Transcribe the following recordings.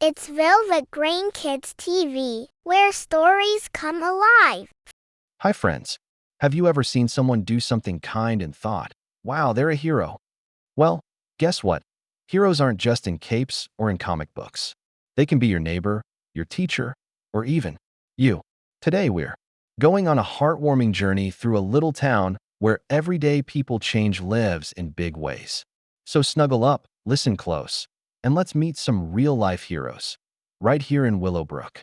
It's Velvet Grain Kids TV, where stories come alive. Hi friends. Have you ever seen someone do something kind and thought, wow, they're a hero? Well, guess what? Heroes aren't just in capes or in comic books. They can be your neighbor, your teacher, or even you. Today we're going on a heartwarming journey through a little town where everyday people change lives in big ways. So snuggle up, listen close, and let's meet some real-life heroes, right here in Willowbrook.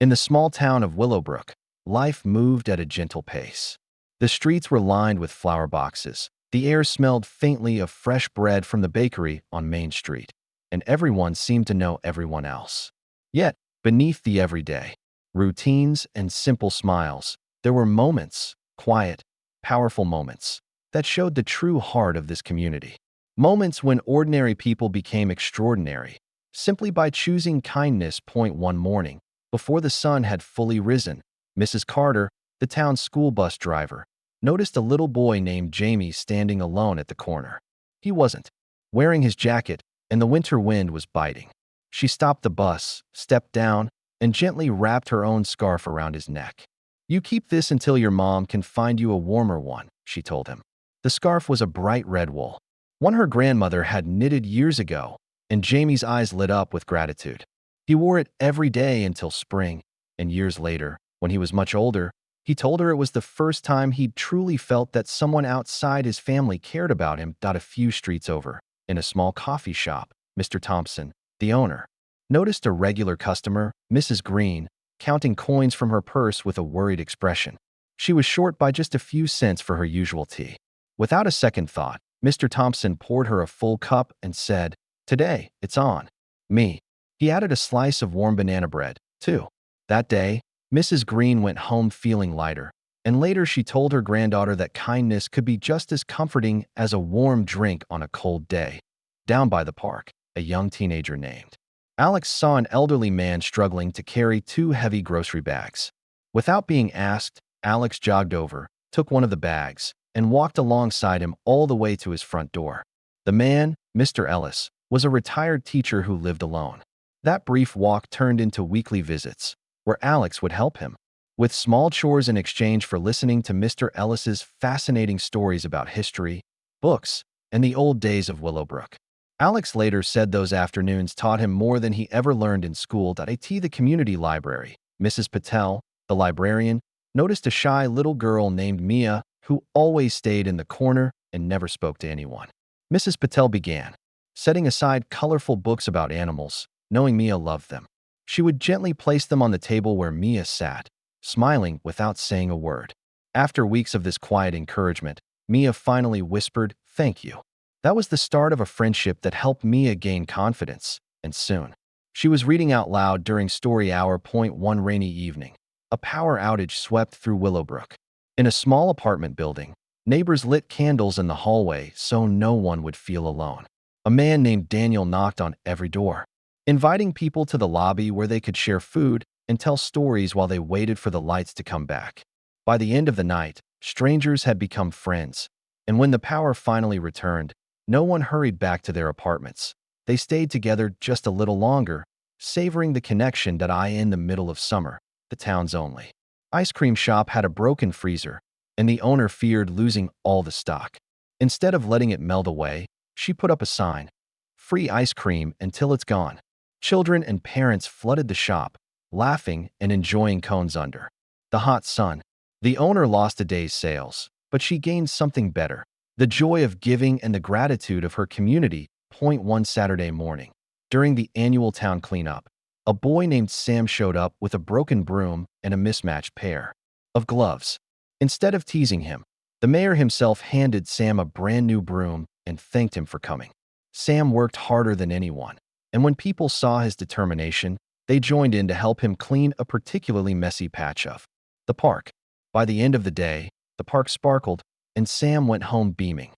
In the small town of Willowbrook, life moved at a gentle pace. The streets were lined with flower boxes. The air smelled faintly of fresh bread from the bakery on Main Street, and everyone seemed to know everyone else. Yet, beneath the everyday routines and simple smiles, there were moments, quiet, powerful moments, that showed the true heart of this community. Moments when ordinary people became extraordinary, simply by choosing kindness. One morning, before the sun had fully risen, Mrs. Carter, the town's school bus driver, noticed a little boy named Jamie standing alone at the corner. He wasn't wearing his jacket, and the winter wind was biting. She stopped the bus, stepped down, and gently wrapped her own scarf around his neck. "You keep this until your mom can find you a warmer one," she told him. The scarf was a bright red wool, one her grandmother had knitted years ago, and Jamie's eyes lit up with gratitude. He wore it every day until spring, and years later, when he was much older, he told her it was the first time he'd truly felt that someone outside his family cared about him. A few streets over, in a small coffee shop, Mr. Thompson, the owner, noticed a regular customer, Mrs. Green, counting coins from her purse with a worried expression. She was short by just a few cents for her usual tea. Without a second thought, Mr. Thompson poured her a full cup and said, "Today, it's on me." He added a slice of warm banana bread, too. That day, Mrs. Green went home feeling lighter, and later she told her granddaughter that kindness could be just as comforting as a warm drink on a cold day. Down by the park, a young teenager named Alex saw an elderly man struggling to carry two heavy grocery bags. Without being asked, Alex jogged over, took one of the bags, and walked alongside him all the way to his front door. The man, Mr. Ellis, was a retired teacher who lived alone. That brief walk turned into weekly visits, where Alex would help him with small chores in exchange for listening to Mr. Ellis's fascinating stories about history, books, and the old days of Willowbrook. Alex later said those afternoons taught him more than he ever learned in school. At the community library, Mrs. Patel, the librarian, noticed a shy little girl named Mia who always stayed in the corner and never spoke to anyone. Mrs. Patel began setting aside colorful books about animals, knowing Mia loved them. She would gently place them on the table where Mia sat, smiling without saying a word. After weeks of this quiet encouragement, Mia finally whispered, "Thank you." That was the start of a friendship that helped Mia gain confidence, and soon, she was reading out loud during story hour. One rainy evening, a power outage swept through Willowbrook. In a small apartment building, neighbors lit candles in the hallway so no one would feel alone. A man named Daniel knocked on every door, inviting people to the lobby where they could share food and tell stories while they waited for the lights to come back. By the end of the night, strangers had become friends, and when the power finally returned, no one hurried back to their apartments. They stayed together just a little longer, savoring the connection. In the middle of summer, the town's only ice cream shop had a broken freezer, and the owner feared losing all the stock. Instead of letting it melt away, she put up a sign, "Free ice cream until it's gone." Children and parents flooded the shop, laughing and enjoying cones under the hot sun. The owner lost a day's sales, but she gained something better, the joy of giving and the gratitude of her community. One Saturday morning, during the annual town cleanup, a boy named Sam showed up with a broken broom and a mismatched pair of gloves. Instead of teasing him, the mayor himself handed Sam a brand new broom and thanked him for coming. Sam worked harder than anyone, and when people saw his determination, they joined in to help him clean a particularly messy patch of the park. By the end of the day, the park sparkled, and Sam went home beaming.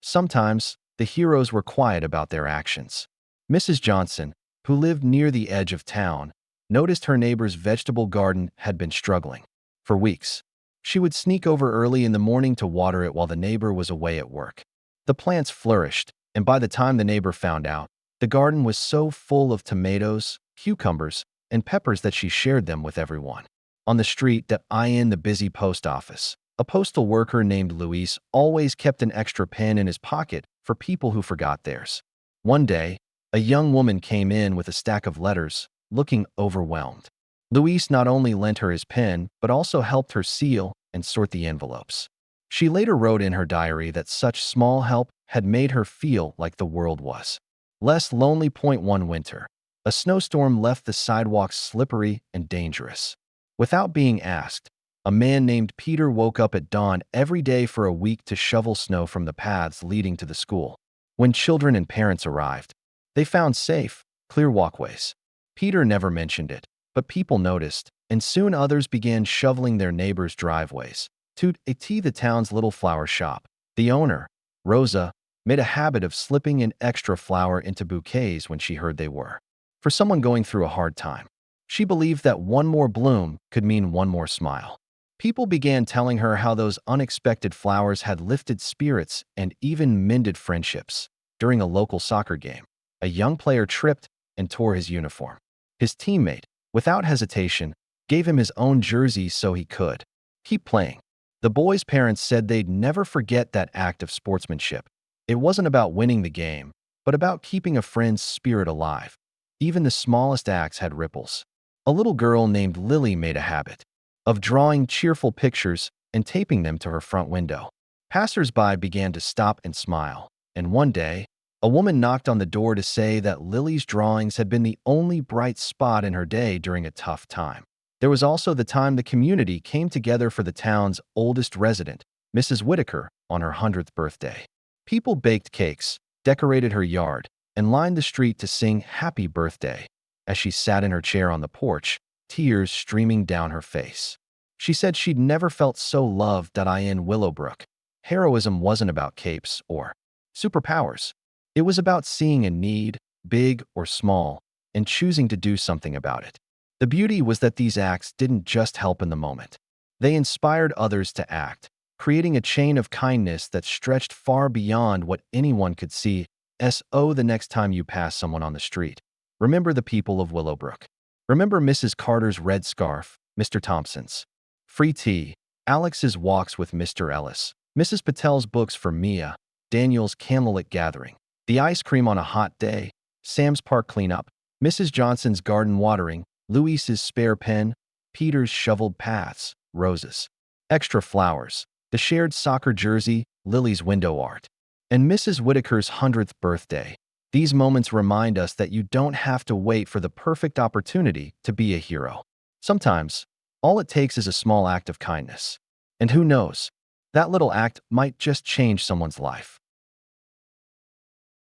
Sometimes, the heroes were quiet about their actions. Mrs. Johnson, who lived near the edge of town, noticed her neighbor's vegetable garden had been struggling. For weeks, she would sneak over early in the morning to water it while the neighbor was away at work. The plants flourished, and by the time the neighbor found out, The garden was so full of tomatoes, cucumbers, and peppers that she shared them with everyone. On the street that in the busy post office, a postal worker named Luis always kept an extra pen in his pocket for people who forgot theirs. One day, a young woman came in with a stack of letters, looking overwhelmed. Luis not only lent her his pen, but also helped her seal and sort the envelopes. She later wrote in her diary that such small help had made her feel like the world was less lonely. One winter, a snowstorm left the sidewalks slippery and dangerous. Without being asked, a man named Peter woke up at dawn every day for a week to shovel snow from the paths leading to the school. When children and parents arrived, they found safe, clear walkways. Peter never mentioned it, but people noticed, and soon others began shoveling their neighbors' driveways. The town's little flower shop. The owner, Rosa, made a habit of slipping in extra flour into bouquets when she heard they were for someone going through a hard time. She believed that one more bloom could mean one more smile. People began telling her how those unexpected flowers had lifted spirits and even mended friendships. During a local soccer game, a young player tripped and tore his uniform. His teammate, without hesitation, gave him his own jersey so he could keep playing. The boy's parents said they'd never forget that act of sportsmanship. It wasn't about winning the game, but about keeping a friend's spirit alive. Even the smallest acts had ripples. A little girl named Lily made a habit of drawing cheerful pictures and taping them to her front window. Passers-by began to stop and smile, and one day, a woman knocked on the door to say that Lily's drawings had been the only bright spot in her day during a tough time. There was also the time the community came together for the town's oldest resident, Mrs. Whitaker, on her 100th birthday. People baked cakes, decorated her yard, and lined the street to sing Happy Birthday. As she sat in her chair on the porch, tears streaming down her face. She said she'd never felt so loved. In Willowbrook, heroism wasn't about capes or superpowers. It was about seeing a need, big or small, and choosing to do something about it. The beauty was that these acts didn't just help in the moment. They inspired others to act, creating a chain of kindness that stretched far beyond what anyone could see. The next time you pass someone on the street, remember the people of Willowbrook. Remember Mrs. Carter's red scarf, Mr. Thompson's free tea, Alex's walks with Mr. Ellis, Mrs. Patel's books for Mia, Daniel's candlelit gathering, the ice cream on a hot day, Sam's park cleanup, Mrs. Johnson's garden watering, Louise's spare pen, Peter's shoveled paths, Rose's extra flowers, the shared soccer jersey, Lily's window art, and Mrs. Whitaker's 100th birthday. These moments remind us that you don't have to wait for the perfect opportunity to be a hero. Sometimes, all it takes is a small act of kindness. And who knows, that little act might just change someone's life.